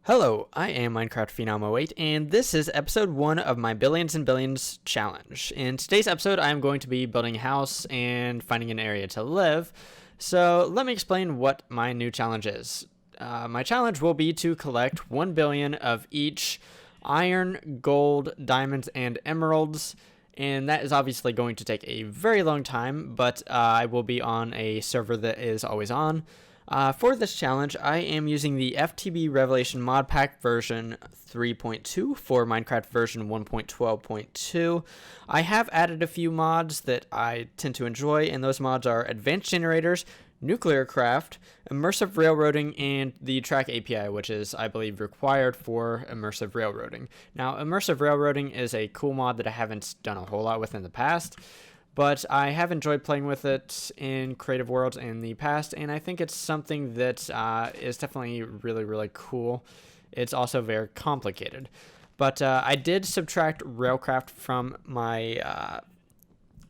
Hello, I am Minecraft Phenom 08, and this is episode 1 of my Billions and Billions challenge. In today's episode, I am going to be building a house and finding an area to live. So let me explain what my new challenge is. My challenge will be to collect 1 billion of each iron, gold, diamonds, and emeralds. And that is obviously going to take a very long time, but I will be on a server that is always on. For this challenge, I am using the FTB Revelation modpack version 3.2 for Minecraft version 1.12.2. I have added a few mods that I tend to enjoy, and those mods are Advanced Generators, NuclearCraft, Immersive Railroading, and the Track API, which is, I believe, required for Immersive Railroading. Now, Immersive Railroading is a cool mod that I haven't done a whole lot with in the past, but I have enjoyed playing with it in creative worlds in the past, and I think it's something that is definitely really, really cool. It's also very complicated. But I did subtract Railcraft from my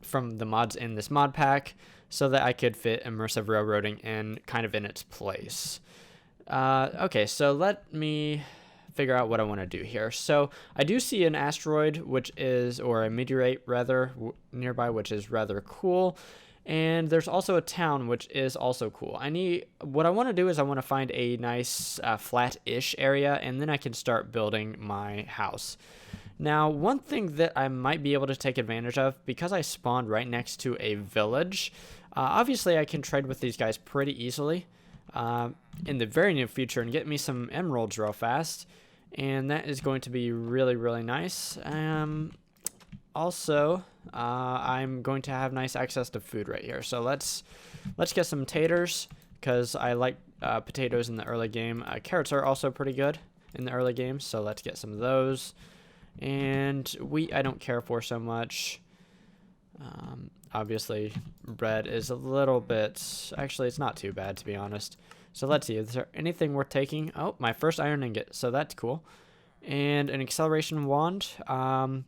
from the mods in this mod pack so that I could fit Immersive Railroading in kind of in its place. Okay, so let me figure out what I want to do here. So I do see an asteroid, or a meteorite rather, nearby, which is rather cool. And there's also a town, which is also cool. What I want to do is I want to find a nice flat-ish area, and then I can start building my house. Now, one thing that I might be able to take advantage of, because I spawned right next to a village, obviously I can trade with these guys pretty easily in the very near future and get me some emeralds real fast, and that is going to be really, really nice. Also, I'm going to have nice access to food right here, so let's get some taters, because I like potatoes in the early game. Carrots are also pretty good in the early game, so let's get some of those. And wheat I don't care for so much. Obviously bread is a little bit, actually it's not too bad, to be honest. So let's see, is there anything worth taking? Oh, my first iron ingot, so that's cool. And an acceleration wand. I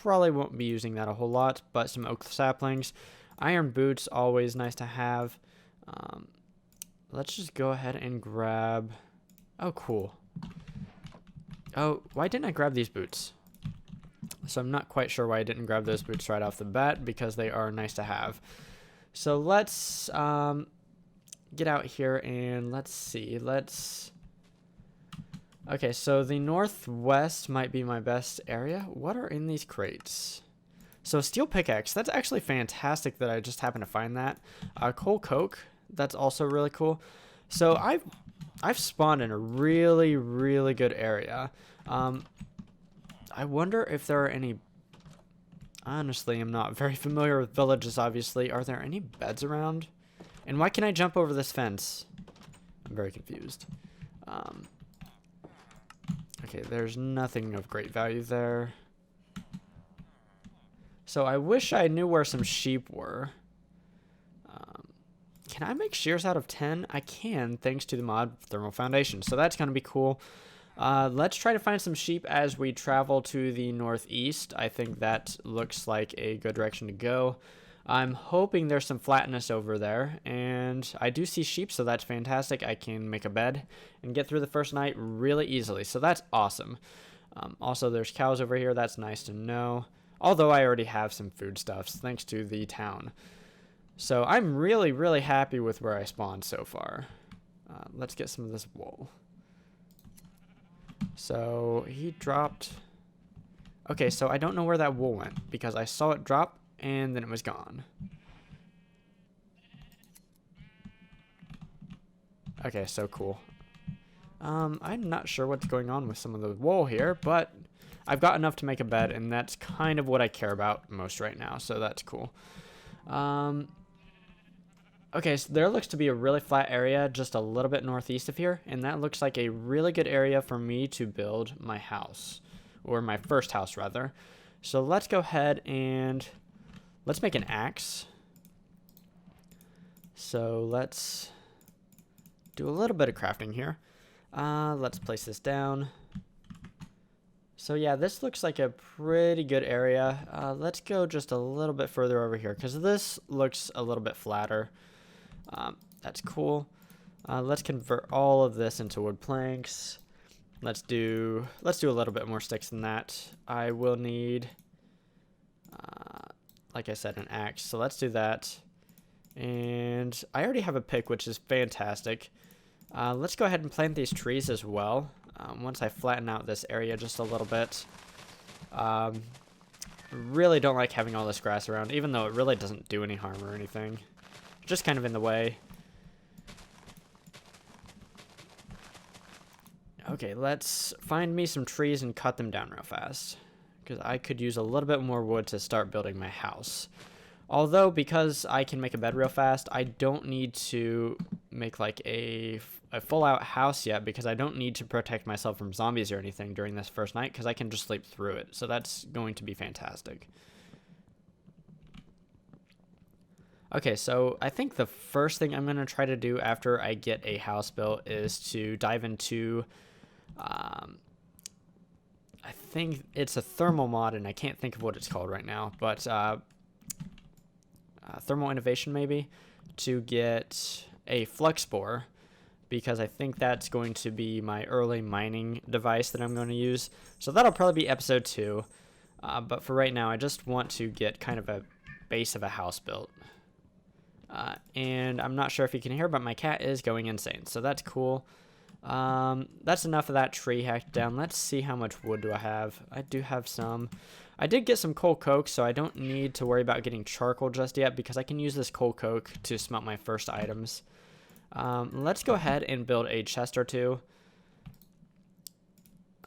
probably won't be using that a whole lot, but some oak saplings. Iron boots, always nice to have. Let's just go ahead and grab, oh cool. Oh, why didn't I grab these boots? So I'm not quite sure why I didn't grab those boots right off the bat, because they are nice to have. So let's get out here and let's see. Okay, so the northwest might be my best area. What are in these crates? So steel pickaxe, that's actually fantastic that I just happened to find that. Coal coke, that's also really cool. So I've spawned in a really, really good area. I wonder if there are any... Honestly, I'm not very familiar with villages, obviously. Are there any beds around? And why can I jump over this fence? I'm very confused. Okay, there's nothing of great value there. So I wish I knew where some sheep were. Can I make shears out of 10? I can, thanks to the mod Thermal Foundation. So that's going to be cool. Let's try to find some sheep as we travel to the northeast. I think that looks like a good direction to go. I'm hoping there's some flatness over there, and I do see sheep, so that's fantastic. I can make a bed and get through the first night really easily, so that's awesome. Also, there's cows over here. That's nice to know, although I already have some foodstuffs thanks to the town. So I'm really, really happy with where I spawned so far. Let's get some of this wool. So he dropped... Okay, so I don't know where that wool went, because I saw it drop and then it was gone. Okay, so cool. I'm not sure what's going on with some of the wool here, but I've got enough to make a bed, and that's kind of what I care about most right now, so that's cool. Okay, so there looks to be a really flat area just a little bit northeast of here, and that looks like a really good area for me to build my house, or my first house rather. So let's go ahead and let's make an axe. So let's do a little bit of crafting here. Let's place this down. So yeah, this looks like a pretty good area. Let's go just a little bit further over here, because this looks a little bit flatter. That's cool. Let's convert all of this into wood planks. Let's do a little bit more sticks than that. I will need, like I said, an axe. So let's do that. And I already have a pick, which is fantastic. Let's go ahead and plant these trees as well. Once I flatten out this area just a little bit. Really don't like having all this grass around, even though it really doesn't do any harm or anything. Just kind of in the way. Okay, let's find me some trees and cut them down real fast, because I could use a little bit more wood to start building my house. Although, because I can make a bed real fast, I don't need to make like a full-out house yet, because I don't need to protect myself from zombies or anything during this first night, because I can just sleep through it. So that's going to be fantastic. Okay, so I think the first thing I'm going to try to do after I get a house built is to dive into... I think it's a thermal mod, and I can't think of what it's called right now, but thermal innovation maybe, to get a flux spore, because I think that's going to be my early mining device that I'm going to use. So that'll probably be episode 2, but for right now I just want to get kind of a base of a house built. And I'm not sure if you can hear, but my cat is going insane, so that's cool. That's enough of that tree hacked down. Let's see how much wood do I have. I do have some. I did get some coal coke, so I don't need to worry about getting charcoal just yet, because I can use this coal coke to smelt my first items. Let's go ahead and build a chest or two.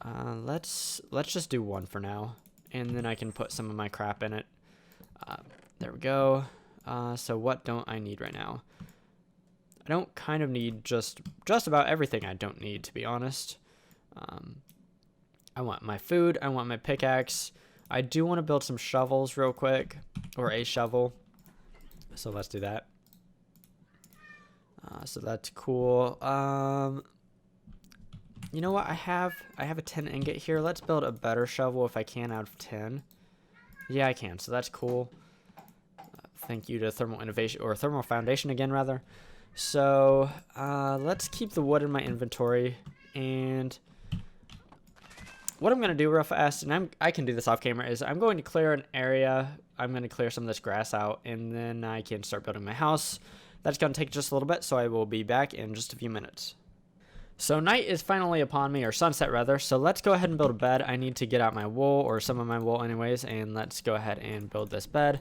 Let's just do one for now, and then I can put some of my crap in it. There we go. So what don't I need right now? I don't kind of need just about everything I don't need, to be honest. I want my food. I want my pickaxe. I do want to build some shovels real quick, or a shovel. So let's do that. So that's cool. You know what? I have a 10 ingot here. Let's build a better shovel if I can out of 10. Yeah, I can. So that's cool. Thank you to Thermal Innovation, or Thermal Foundation again, rather. So let's keep the wood in my inventory, and what I'm going to do real fast, and I can do this off camera, is I'm going to clear an area. I'm going to clear some of this grass out, and then I can start building my house. That's going to take just a little bit, so I will be back in just a few minutes. So night is finally upon me, or sunset rather, so let's go ahead and build a bed. I need to get out my wool, or some of my wool anyways, and let's go ahead and build this bed.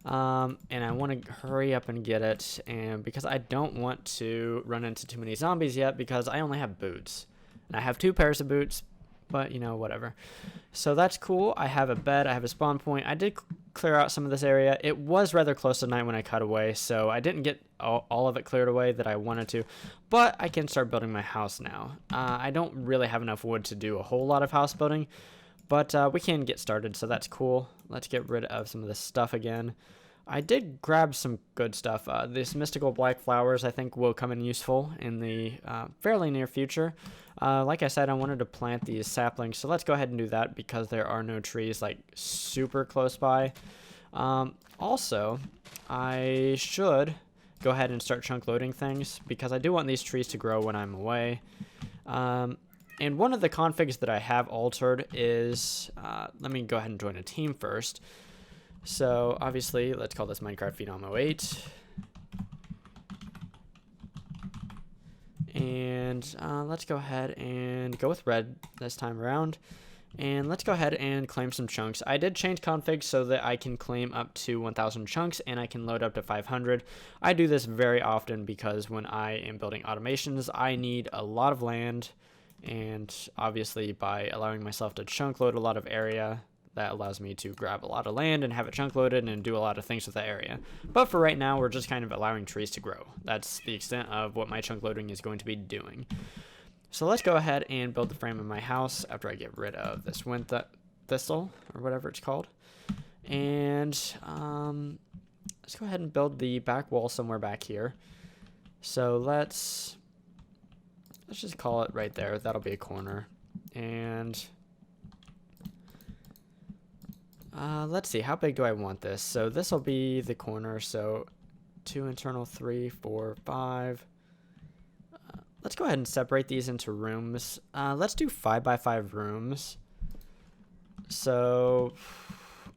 And I want to hurry up and get it, and because I don't want to run into too many zombies yet, because I only have boots, and I have 2 pairs of boots, but you know, whatever. So that's cool. I have a bed, I have a spawn point. I did clear out some of this area. It was rather close to night when I cut away, so I didn't get all of it cleared away that I wanted to, but I can start building my house now. I don't really have enough wood to do a whole lot of house building, but we can get started, so that's cool. Let's get rid of some of this stuff again. I did grab some good stuff. These mystical black flowers I think will come in useful in the fairly near future. Like I said, I wanted to plant these saplings, so let's go ahead and do that because there are no trees like super close by. Also, I should go ahead and start chunk loading things because I do want these trees to grow when I'm away. And one of the configs that I have altered is, let me go ahead and join a team first. So obviously, let's call this Minecraft Phenom 08. And let's go ahead and go with red this time around. And let's go ahead and claim some chunks. I did change configs so that I can claim up to 1,000 chunks and I can load up to 500. I do this very often because when I am building automations, I need a lot of land. And obviously by allowing myself to chunk load a lot of area, that allows me to grab a lot of land and have it chunk loaded and do a lot of things with the area. But for right now, we're just kind of allowing trees to grow. That's the extent of what my chunk loading is going to be doing. So let's go ahead and build the frame of my house after I get rid of this wind thistle or whatever it's called. And let's go ahead and build the back wall somewhere back here. So let's just call it right there. That'll be a corner. And let's see, how big do I want this? So this will be the corner, so 2 internal, 3, 4, 5. let's go ahead and separate these into rooms. Let's do 5 by 5 rooms. So,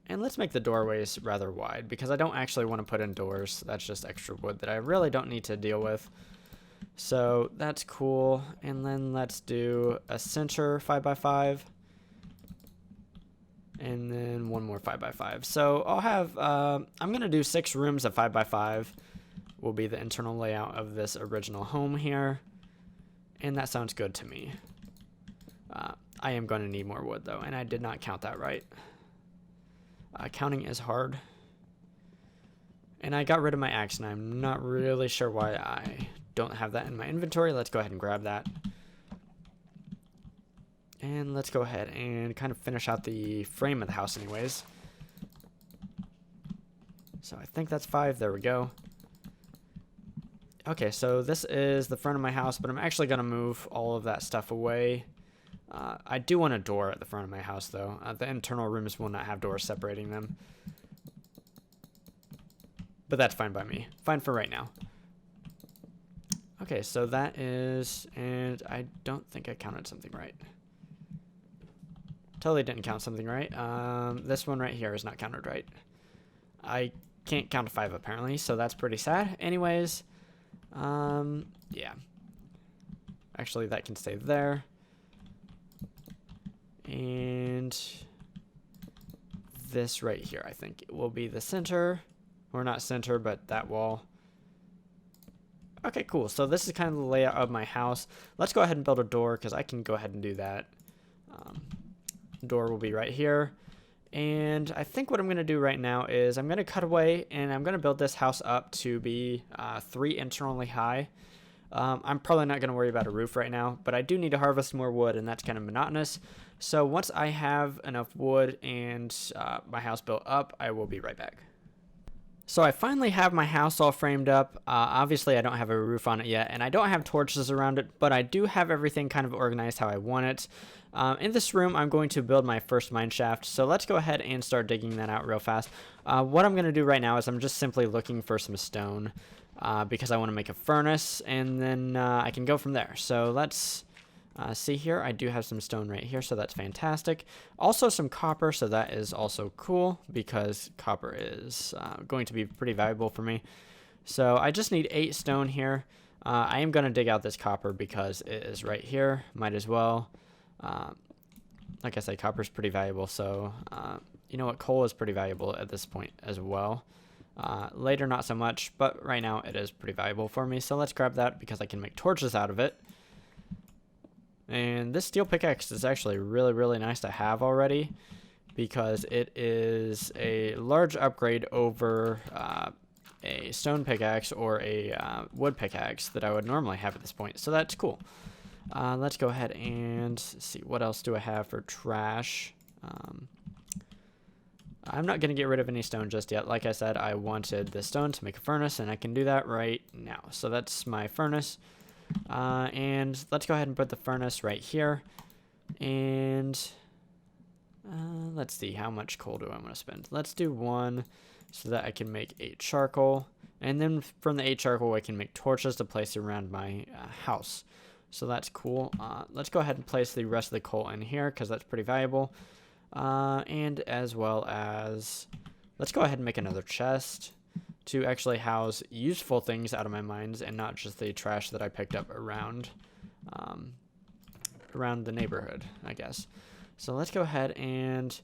and let's make the doorways rather wide because I don't actually want to put in doors. That's just extra wood that I really don't need to deal with. So that's cool. And then let's do a center 5 by 5. And then one more 5 by 5. So I'll have, I'm going to do 6 rooms of 5 by 5 will be the internal layout of this original home here. And that sounds good to me. I am going to need more wood though, and I did not count that right. Counting is hard. And I got rid of my axe, and I'm not really sure why I don't have that in my inventory. Let's go ahead and grab that. And let's go ahead and kind of finish out the frame of the house anyways. So I think that's 5. There we go. Okay, so this is the front of my house, but I'm actually going to move all of that stuff away. I do want a door at the front of my house, though. The internal rooms will not have doors separating them. But that's fine by me. Fine for right now. Okay, so that is... And I don't think I counted something right. Totally didn't count something right. This one right here is not counted right. I can't count to 5, apparently, so that's pretty sad. Anyways, yeah. Actually, that can stay there. And this right here, I think, will be the center. Or not center, but that wall. Okay, cool. So this is kind of the layout of my house. Let's go ahead and build a door, because I can go ahead and do that. Door will be right here. And I think what I'm going to do right now is I'm going to cut away, and I'm going to build this house up to be 3 internally high. I'm probably not going to worry about a roof right now, but I do need to harvest more wood, and that's kind of monotonous. So once I have enough wood and my house built up, I will be right back. So I finally have my house all framed up. Obviously, I don't have a roof on it yet, and I don't have torches around it, but I do have everything kind of organized how I want it. In this room, I'm going to build my first mine shaft, so let's go ahead and start digging that out real fast. What I'm going to do right now is I'm just simply looking for some stone because I want to make a furnace, and then I can go from there. So let's see here. I do have some stone right here, so that's fantastic. Also some copper, so that is also cool because copper is going to be pretty valuable for me. So I just need 8 stone here. I am going to dig out this copper because it is right here. Might as well. Like I said, copper is pretty valuable, so you know what, coal is pretty valuable at this point as well. Later, not so much, but right now it is pretty valuable for me, so let's grab that because I can make torches out of it. And this steel pickaxe is actually really, really nice to have already because it is a large upgrade over a stone pickaxe or a wood pickaxe that I would normally have at this point, so that's cool. Let's go ahead and see, what else do I have for trash? I'm not going to get rid of any stone just yet. Like I said, I wanted the stone to make a furnace, and I can do that right now. So that's my furnace. And let's go ahead and put the furnace right here. And let's see, how much coal do I want to spend? Let's do 1 so that I can make 8 charcoal. And then from the 8 charcoal, I can make torches to place around my house. So that's cool. Let's go ahead and place the rest of the coal in here because that's pretty valuable. And as well as, let's go ahead and make another chest to actually house useful things out of my mines and not just the trash that I picked up around around the neighborhood, I guess. So let's go ahead and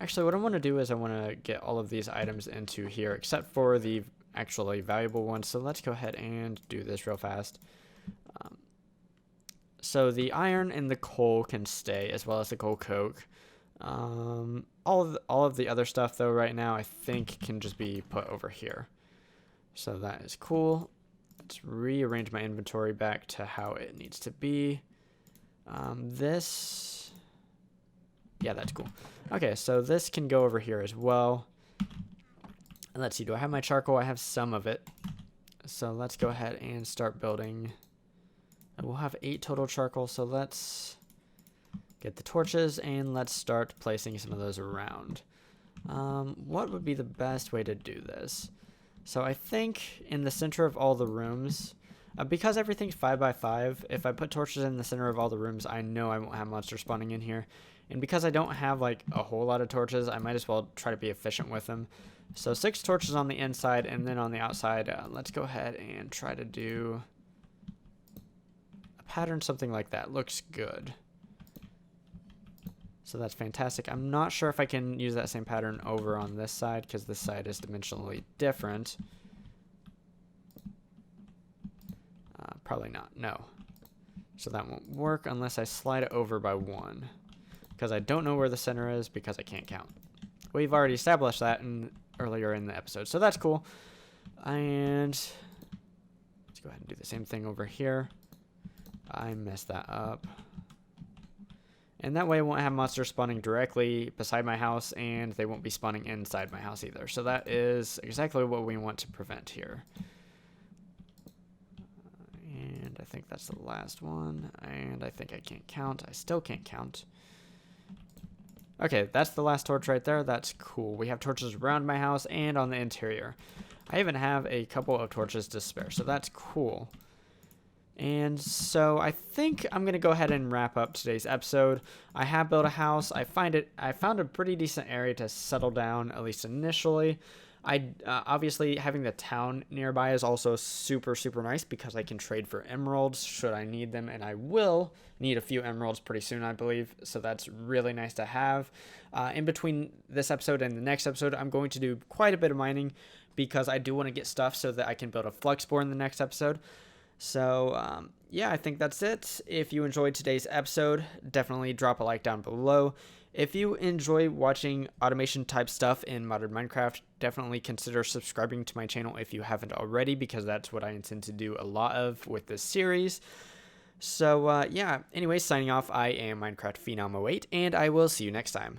actually what I want to do is I want to get all of these items into here except for the actually valuable ones. So let's go ahead and do this real fast. So the iron and the coal can stay as well as the coal coke. All of the other stuff though right now I think can just be put over here. So that is cool. Let's rearrange my inventory back to how it needs to be. This, yeah, that's cool. Okay, so this can go over here as well. And let's see, do I have my charcoal? I have some of it. So let's go ahead and start building. We'll have 8 total charcoal, so let's get the torches and let's start placing some of those around. What would be the best way to do this? So I think in the center of all the rooms, Because everything's 5 by 5, if I put torches in the center of all the rooms, I know I won't have monsters spawning in here. And because I don't have like a whole lot of torches, I might as well try to be efficient with them. So 6 torches on the inside, and then on the outside, let's go ahead and try to do a pattern something like that. Looks good. So that's fantastic. I'm not sure if I can use that same pattern over on this side, because this side is dimensionally different. Probably not, no. So that won't work unless I slide it over by 1. Because I don't know where the center is because I can't count. We've already established that earlier in the episode, so that's cool. And let's go ahead and do the same thing over here. I messed that up. And that way I won't have monsters spawning directly beside my house, and they won't be spawning inside my house either. So that is exactly what we want to prevent here. And I think that's the last one. And I think I can't count. I still can't count. Okay, that's the last torch right there. That's cool. We have torches around my house and on the interior. I even have a couple of torches to spare, so that's cool. And so I think I'm going to go ahead and wrap up today's episode. I have built a house. I found a pretty decent area to settle down, at least initially. Obviously having the town nearby is also super nice because I can trade for emeralds should I need them, and I will need a few emeralds pretty soon, I believe, so that's really nice to have. In between this episode and the next episode, I'm going to do quite a bit of mining because I do want to get stuff so that I can build a flux bore in the next episode. So yeah, I think that's it. If you enjoyed today's episode, definitely drop a like down below. If you enjoy watching automation type stuff in modern Minecraft, definitely consider subscribing to my channel if you haven't already, because that's what I intend to do a lot of with this series. So yeah, anyways, signing off, I am Minecraft Phenom 08, and I will see you next time.